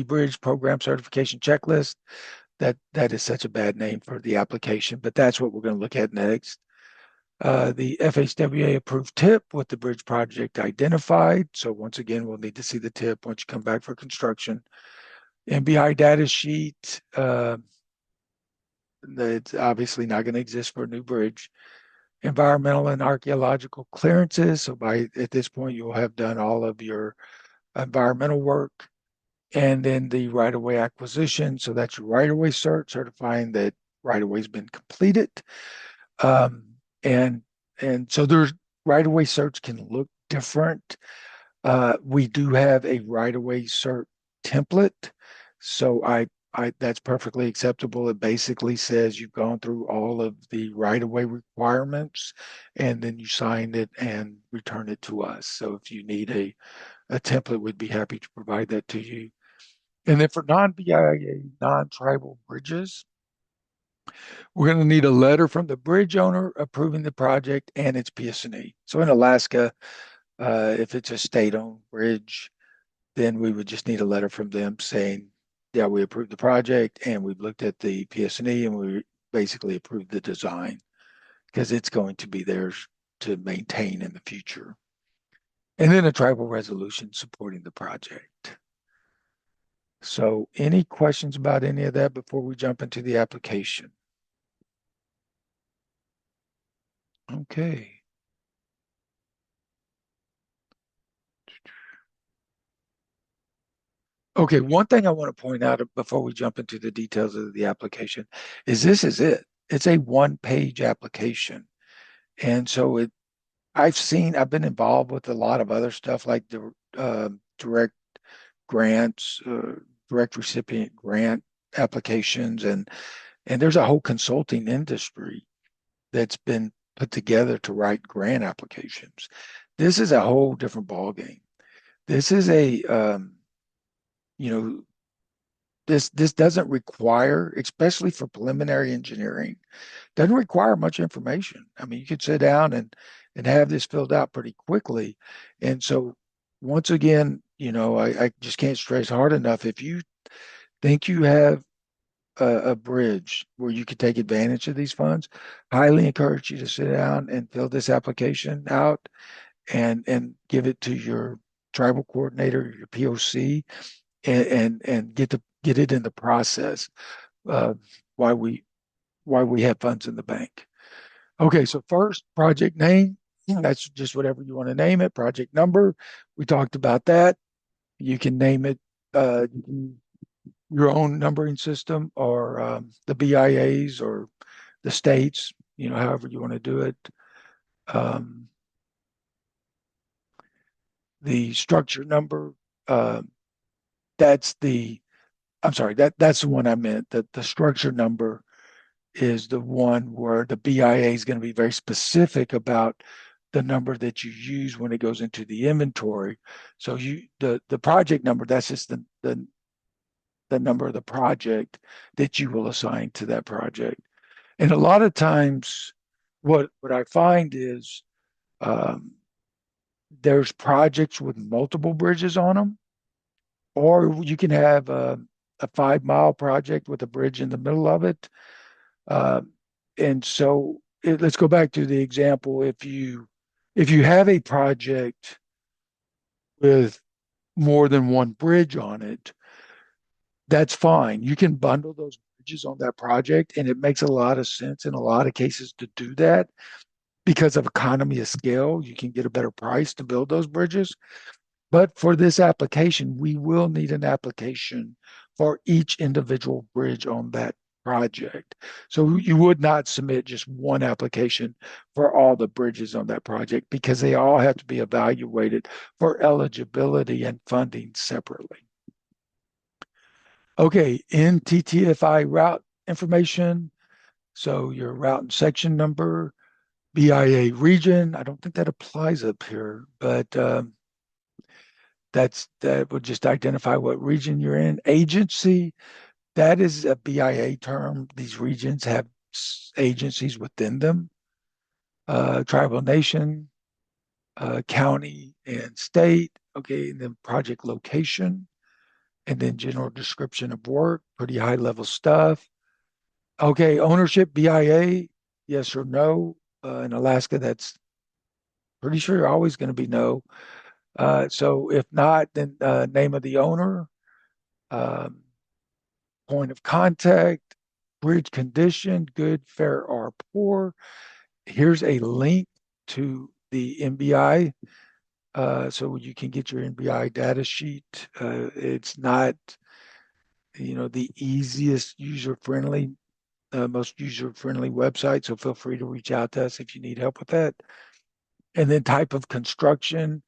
bridge program certification checklist. That is such a bad name for the application, but that's what we're going to look at next. The FHWA approved tip with the bridge project identified. So once again, we'll need to see the tip once you come back for construction. MBI data sheet, that's obviously not going to exist for a new bridge. Environmental and archaeological clearances. So at this point, you'll have done all of your environmental work. And then the right-of-way acquisition. So that's your right-of-way cert, certifying that right-of-way has been completed. Um, and so there's right-of-way certs can look different. We do have a right-of-way cert template. So that's perfectly acceptable. It basically says you've gone through all of the right-of-way requirements and then you sign it and return it to us. So if you need a template, we'd be happy to provide that to you. And then for non-BIA, non-tribal bridges, we're going to need a letter from the bridge owner approving the project and its PS&E. So in Alaska, if it's a state-owned bridge, then we would just need a letter from them saying, yeah, we approved the project and we've looked at the PS&E and we basically approved the design because it's going to be theirs to maintain in the future. And then a tribal resolution supporting the project. So any questions about any of that before we jump into the application? Okay. Okay, one thing I want to point out before we jump into the details of the application is this is it. It's a one-page application. And so I've been involved with a lot of other stuff like the direct grants, direct recipient grant applications, and there's a whole consulting industry that's been put together to write grant applications. This is a whole different ballgame. This is you know, this doesn't require, especially for preliminary engineering, doesn't require much information. I mean, you could sit down and have this filled out pretty quickly. And so once again, I just can't stress hard enough. If you think you have a bridge where you could take advantage of these funds, highly encourage you to sit down and fill this application out and give it to your tribal coordinator, your POC, and get it in the process. Uh, why we have funds in the bank. Okay, so first, project name. That's just whatever you want to name it. Project number. We talked about that. You can name it your own numbering system or the BIA's or the states, however you want to do it. Um, the structure number, uh, that's the, I'm sorry, that's the one I meant. That the structure number is the one where the BIA is going to be very specific about the number that you use when it goes into the inventory. So the project number, that's just the number of the project that you will assign to that project. And a lot of times, what I find is um, there's projects with multiple bridges on them, or you can have a 5 mile project with a bridge in the middle of it. Uh, and so let's go back to the example. If you have a project with more than one bridge on it, that's fine. You can bundle those bridges on that project, and it makes a lot of sense in a lot of cases to do that because of economy of scale. You can get a better price to build those bridges. But for this application, we will need an application for each individual bridge on that project. So you would not submit just one application for all the bridges on that project because they all have to be evaluated for eligibility and funding separately. Okay, in TTFI route information, So your route and section number, BIA region, I don't think that applies up here, but that would just identify what region you're in. Agency, that is a BIA term. These regions have agencies within them. Tribal nation, county, and state. Okay, and then project location, and then general description of work, pretty high level stuff. Okay, ownership, BIA, yes or no. In Alaska, that's pretty sure always going to be no. So if not, then name of the owner, um, point of contact, bridge condition, good, fair, or poor. Here's a link to the MBI, so you can get your MBI data sheet. It's not, the easiest user-friendly, most user-friendly website, so feel free to reach out to us if you need help with that. And then type of construction.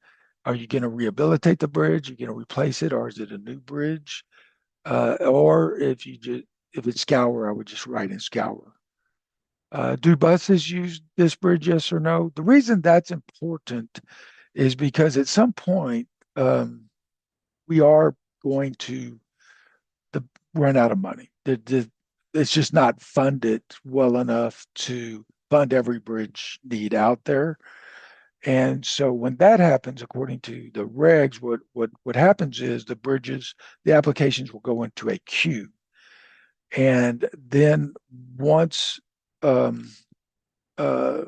Are you going to rehabilitate the bridge? Are you going to replace it, or is it a new bridge? Or if it's scour, I would just write in scour. Do buses use this bridge, yes or no? The reason that's important is because at some point um, we are going to the, run out of money. It's just not funded well enough to fund every bridge need out there. And so when that happens, according to the regs, what happens is the applications will go into a queue. And then once um, uh,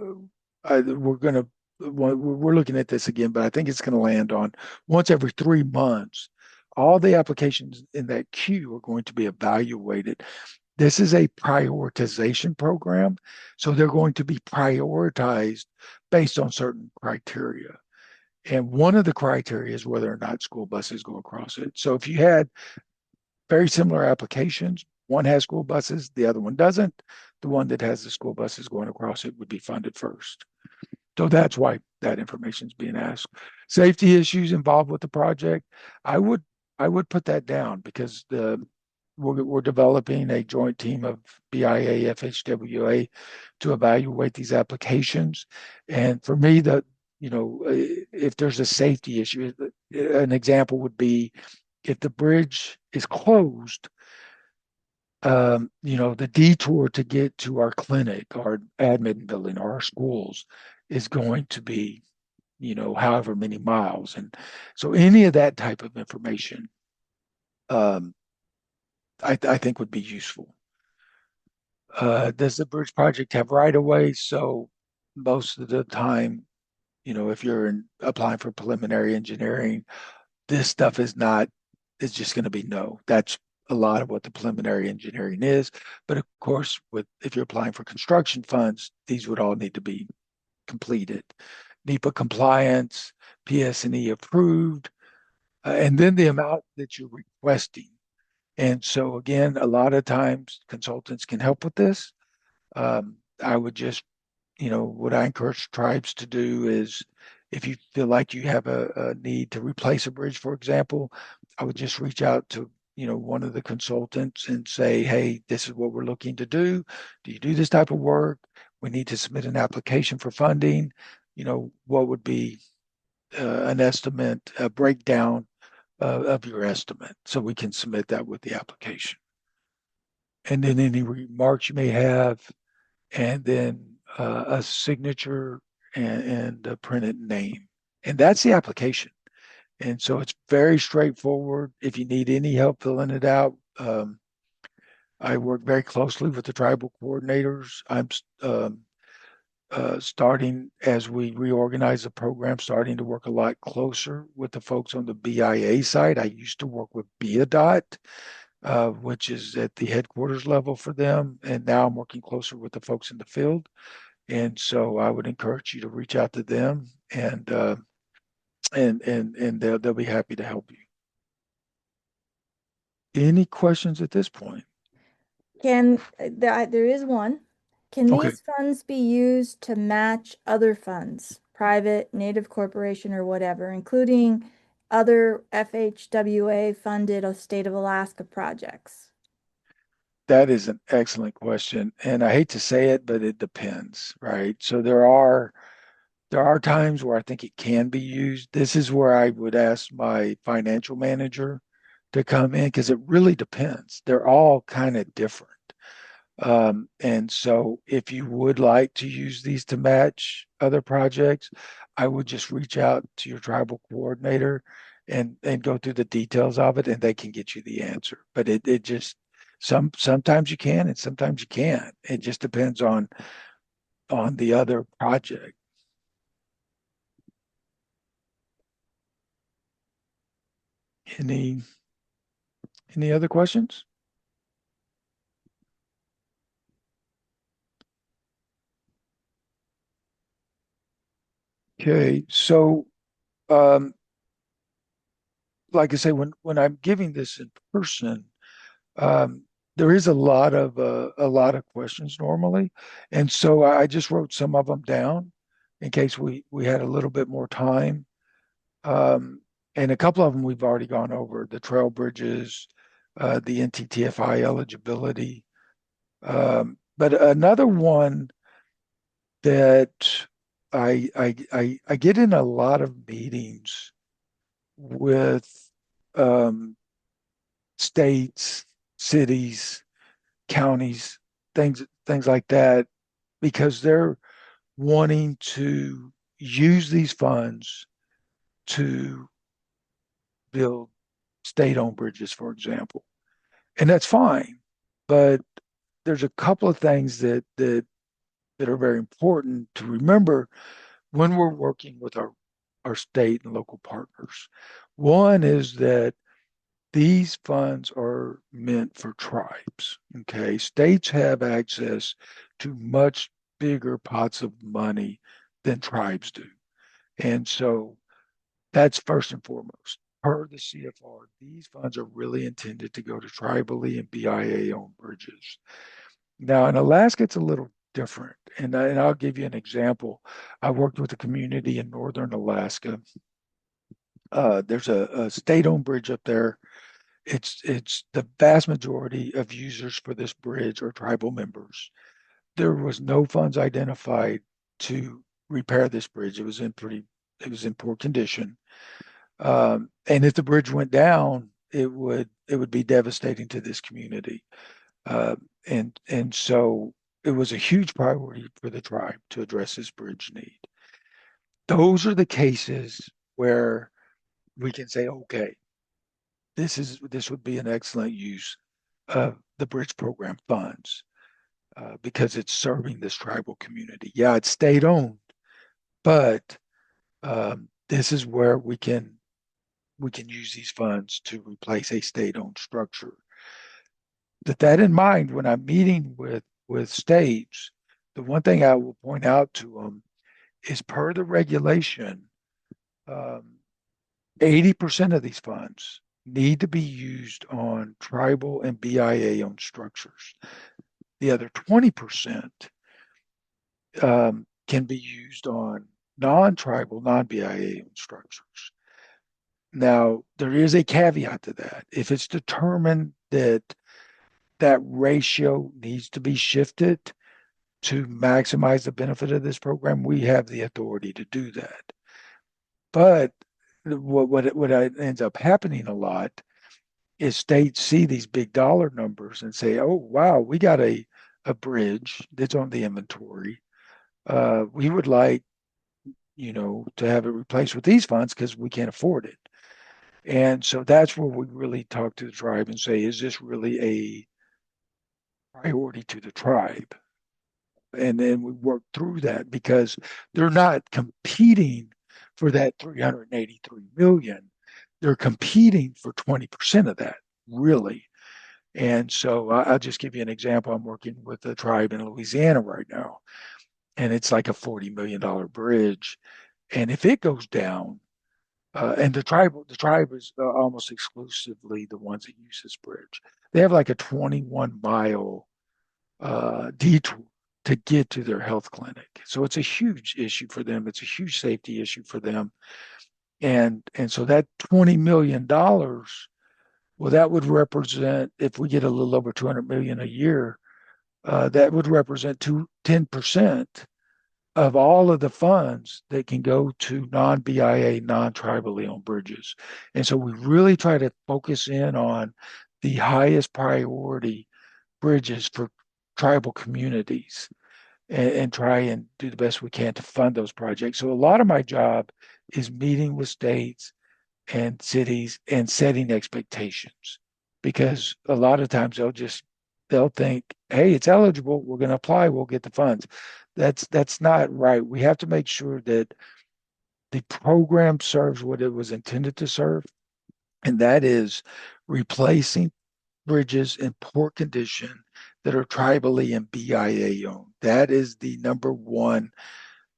we're looking at this again, but I think it's going to land on once every 3 months, all the applications in that queue are going to be evaluated. This is a prioritization program, so they're going to be prioritized based on certain criteria. And one of the criteria is whether or not school buses go across it. So if you had very similar applications, one has school buses, the other one doesn't, the one that has the school buses going across it would be funded first. So that's why that information is being asked. Safety issues involved with the project, I would I would put that down because we're developing a joint team of BIA, FHWA to evaluate these applications. And for me, if there's a safety issue, an example would be if the bridge is closed, the detour to get to our clinic, our admin building, or our schools is going to be, however many miles. And so any of that type of information, um, I think would be useful. Does the bridge project have right of way? So most of the time, if you're applying for preliminary engineering, this stuff is just going to be no. That's a lot of what the preliminary engineering is. But of course, if you're applying for construction funds, these would all need to be completed. NEPA compliance, PS&E approved, and then the amount that you're requesting. And so again, a lot of times consultants can help with this. I would just what I encourage tribes to do is if you feel like you have a need to replace a bridge, for example, I would just reach out to, one of the consultants and say, hey, this is what we're looking to do. Do you do this type of work? We need to submit an application for funding. What would be an estimate, a breakdown of your estimate so we can submit that with the application. And then any remarks you may have, and then a signature and a printed name. And that's the application. And so it's very straightforward. If you need any help filling it out, I work very closely with the tribal coordinators. I'm starting as we reorganize the program, starting to work a lot closer with the folks on the BIA side. I used to work with BIADOT, which is at the headquarters level for them. And now I'm working closer with the folks in the field. And so I would encourage you to reach out to them and they'll be happy to help you. Any questions at this point?
There is one. Can
Okay.
these funds be used to match other funds, private, native corporation, or whatever, including other FHWA funded state of Alaska projects?
That is an excellent question. And I hate to say it, but it depends, right? So there are times where I think it can be used. This is where I would ask my financial manager to come in because it really depends. They're all kind of different. And so if you would like to use these to match other projects, I would just reach out to your tribal coordinator and go through the details of it and they can get you the answer. But it just sometimes you can and sometimes you can't. It just depends on the other project. Any any other questions? Okay, so um, like I say, when I'm giving this in person, um, there is a lot of questions normally, and so I just wrote some of them down in case we had a little bit more time. Um, and a couple of them we've already gone over: the trail bridges, the NTTFI eligibility. But another one that I get in a lot of meetings with um, states, cities, counties, things like that, because they're wanting to use these funds to build state-owned bridges, for example. And that's fine, but there's a couple of things that are very important to remember when we're working with our state and local partners. One is that these funds are meant for tribes. Okay. States have access to much bigger pots of money than tribes do. And so that's first and foremost. Per the CFR, these funds are really intended to go to tribally and BIA owned bridges. Now, in Alaska, it's a little different. And I'll give you an example. I worked with a community in northern Alaska. There's a state-owned bridge up there. It's the vast majority of users for this bridge are tribal members. There was no funds identified to repair this bridge. It was in poor condition. And if the bridge went down, it would be devastating to this community. And so it was a huge priority for the tribe to address this bridge need. Those are the cases where we can say, okay, this would be an excellent use of the bridge program funds because it's serving this tribal community. Yeah, it's state owned, but this is where we can use these funds to replace a state owned structure. With that in mind, when I'm meeting with states, the one thing I will point out to them is per the regulation, um, 80% of these funds need to be used on tribal and BIA owned structures. The other 20% can be used on non-tribal, non-BIA owned structures. Now, there is a caveat to that. If it's determined that that ratio needs to be shifted to maximize the benefit of this program, we have the authority to do that. But what ends up happening a lot is states see these big dollar numbers and say, "Oh, wow, we got a bridge that's on the inventory. We would like, to have it replaced with these funds because we can't afford it." And so that's where we really talk to the tribe and say, "Is this really a priority to the tribe?" And then we work through that because they're not competing for that 383 million. They're competing for 20% of that, really. And so I'll just give you an example. I'm working with a tribe in Louisiana right now, and it's like a $40 million bridge. And if it goes down, and the tribe is almost exclusively the ones that use this bridge. They have like a 21-mile detour to get to their health clinic. So it's a huge issue for them. It's a huge safety issue for them. And so that $20 million Well, that would represent, if we get a little over 200 million a year, that would represent 10% of all of the funds that can go to non-BIA, non-tribally owned bridges. And so we really try to focus in on the highest priority bridges for tribal communities and try and do the best we can to fund those projects. So a lot of my job is meeting with states and cities and setting expectations because a lot of times they'll think, hey, it's eligible, we're going to apply, we'll get the funds. That's not right. We have to make sure that the program serves what it was intended to serve, and that is replacing bridges in poor condition that are tribally and BIA owned. That is the number one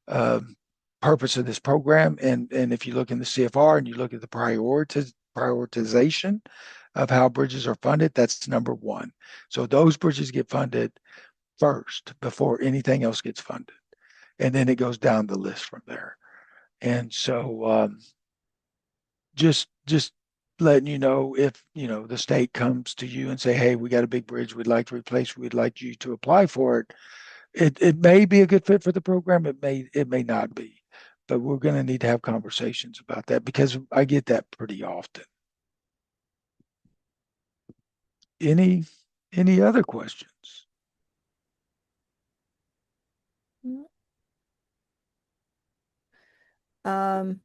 um, purpose of this program. And if you look in the CFR and you look at the prioritization of how bridges are funded, that's number one. So those bridges get funded first before anything else gets funded, and then it goes down the list from there. And so just letting you know, if the state comes to you and say, hey, we got a big bridge we'd like to replace, we'd like you to apply for it. It may be a good fit for the program. It may not be, but we're going to need to have conversations about that because I get that pretty often. Any any other questions?
Um,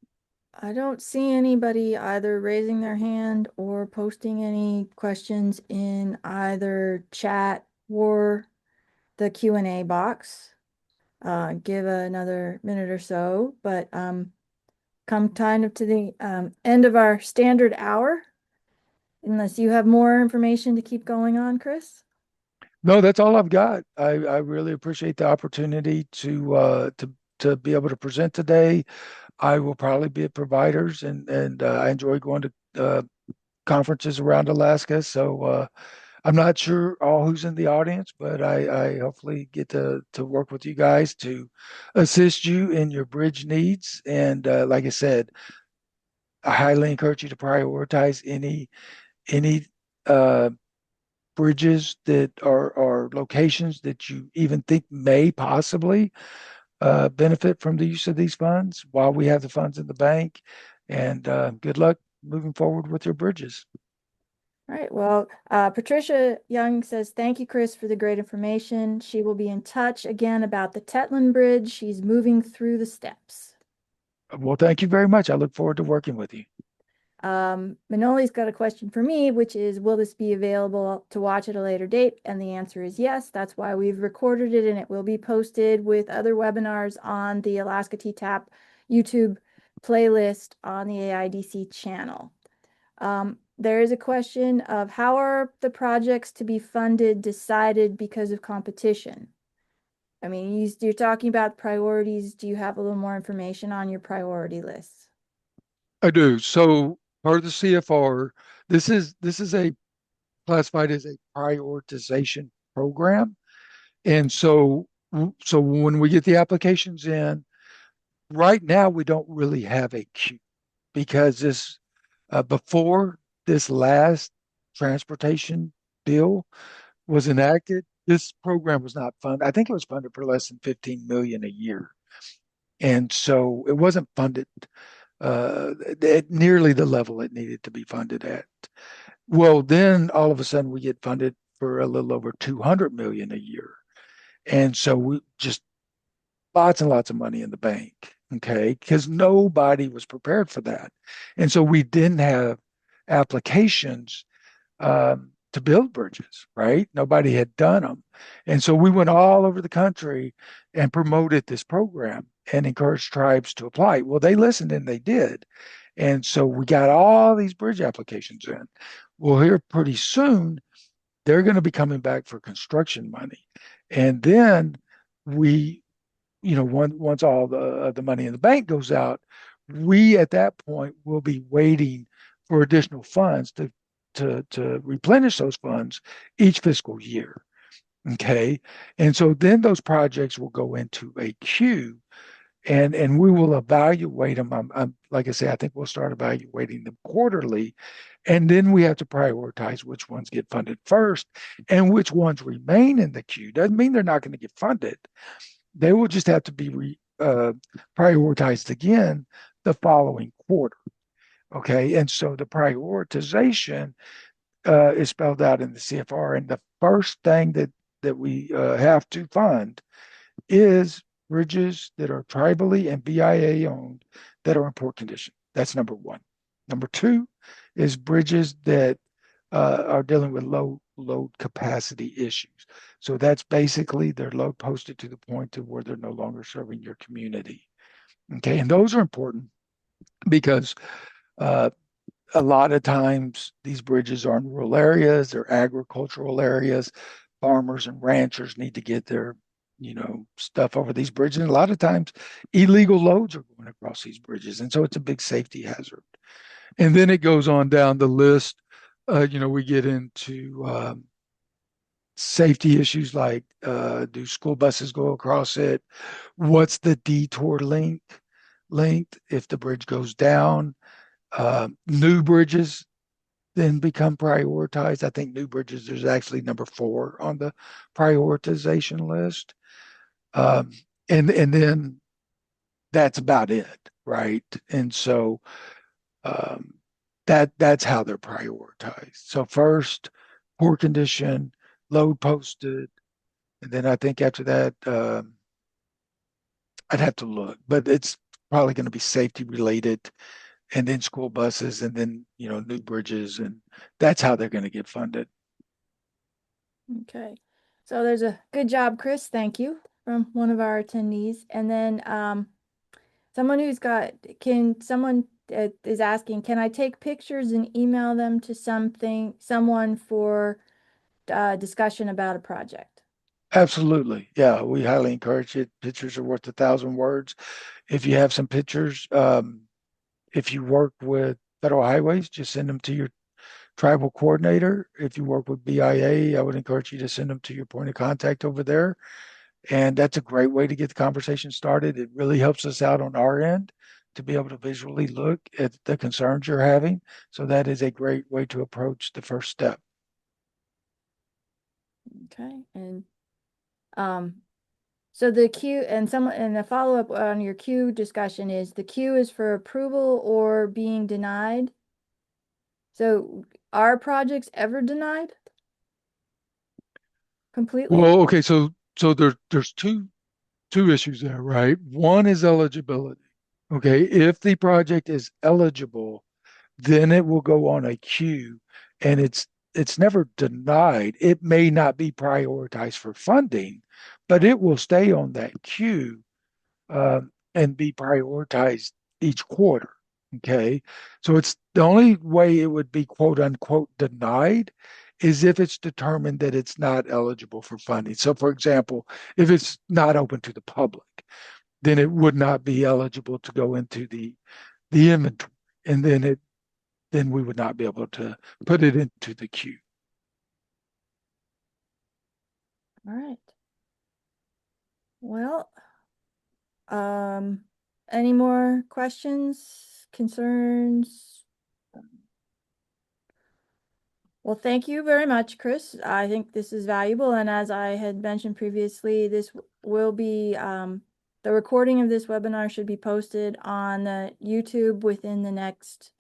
I don't see anybody either raising their hand or posting any questions in either chat or the Q&A box. Give another minute or so, but come time up to the end of our standard hour, unless you have more information to keep going on, Chris.
No, that's all I've got. I really appreciate the opportunity to be able to present today. I will probably be at providers, and I enjoy going to conferences around Alaska. So I'm not sure all who's in the audience, but I hopefully get to work with you guys to assist you in your bridge needs. And like I said, I highly encourage you to prioritize any uh, bridges that are locations that you even think may possibly benefit from the use of these funds while we have the funds in the bank. And good luck moving forward with your bridges.
All right. Well, Patricia Young says, thank you, Chris, for the great information. She will be in touch again about the Tetland Bridge. She's moving through the steps.
Well, thank you very much. I look forward to working with you.
Manoli's got a question for me, which is, will this be available to watch at a later date? And the answer is yes. That's why we've recorded it, and it will be posted with other webinars on the Alaska TTAP YouTube playlist on the AIDC channel. There is a question of how are the projects to be funded decided because of competition? I mean, you're talking about priorities. Do you have a little more information on your priority lists?
I do. So part of the CFR, this is a classified as a prioritization program. And so when we get the applications in, right now we don't really have a queue because this before this last transportation bill was enacted, this program was not funded. I think it was funded for less than 15 million a year. And so it wasn't funded at nearly the level it needed to be funded at. Well, then all of a sudden we get funded for a little over 200 million a year. And so we just lots and lots of money in the bank, okay? Because nobody was prepared for that. And so we didn't have applications to build bridges, right? Nobody had done them. And so we went all over the country and promoted this program and encouraged tribes to apply. Well, they listened and they did. And so we got all these bridge applications in. Well, here pretty soon, they're going to be coming back for construction money. And then we, once all the money in the bank goes out, we at that point will be waiting for additional funds to replenish those funds each fiscal year. Okay. And so then those projects will go into a queue
And we will evaluate them. Like I say, I think we'll start evaluating them quarterly, and then we have to prioritize which ones get funded first and which ones remain in the queue. Doesn't mean they're not going to get funded. They will just have to be prioritized again the following quarter. Okay, and so the prioritization is spelled out in the CFR, and the first thing that we have to fund is bridges that are tribally and BIA owned that are in poor condition. That's number one. Number two is bridges that are dealing with low load capacity issues. So that's basically they're load posted to the point to where they're no longer serving your community. Okay, and those are important because uh, a lot of times these bridges are in rural areas, they're agricultural areas. Farmers and ranchers need to get their, stuff over these bridges. And a lot of times illegal loads are going across these bridges. And so it's a big safety hazard. And then it goes on down the list. We get into safety issues like do school buses go across it? What's the detour length if the bridge goes down? New bridges then become prioritized. I think new bridges is actually number 4 on the prioritization list. Um, and then that's about it, right? And so um, that's how they're prioritized. So first, poor condition, load posted, and then I think after that, I'd have to look, but it's probably going to be safety related, and then school buses, and then new bridges, and that's how they're going to get funded.
Okay. So there's a good job, Chris. Thank you from one of our attendees. And then someone someone is asking, can I take pictures and email them to someone for discussion about a project?
Absolutely. Yeah, we highly encourage it. Pictures are worth 1,000 words. If you have some pictures, if you work with federal highways, just send them to your tribal coordinator. If you work with BIA, I would encourage you to send them to your point of contact over there. And that's a great way to get the conversation started. It really helps us out on our end to be able to visually look at the concerns you're having. So that is a great way to approach the first step.
Okay. And um, so the queue and the follow-up on your queue discussion is the queue is for approval or being denied. So are projects ever denied completely?
Well, okay, so there's two issues there, right? One is eligibility. Okay, if the project is eligible, then it will go on a queue, and it's never denied. It may not be prioritized for funding, but it will stay on that queue and be prioritized each quarter. Okay, so it's the only way it would be quote unquote denied is if it's determined that it's not eligible for funding. So, for example, if it's not open to the public, then it would not be eligible to go into the inventory, and then we would not be able to put it into the queue.
All right. Well, any more questions, concerns? Well, thank you very much, Chris. I think this is valuable. And as I had mentioned previously, this will be, the recording of this webinar should be posted on YouTube within the next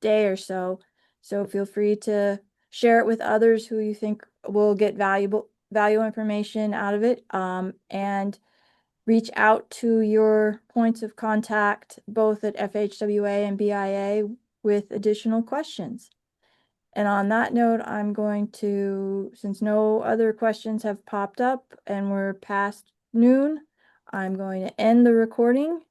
day or so. So feel free to share it with others who you think will get value information out of it. And reach out to your points of contact, both at FHWA and BIA, with additional questions. And on that note, I'm going to, since no other questions have popped up and we're past noon, I'm going to end the recording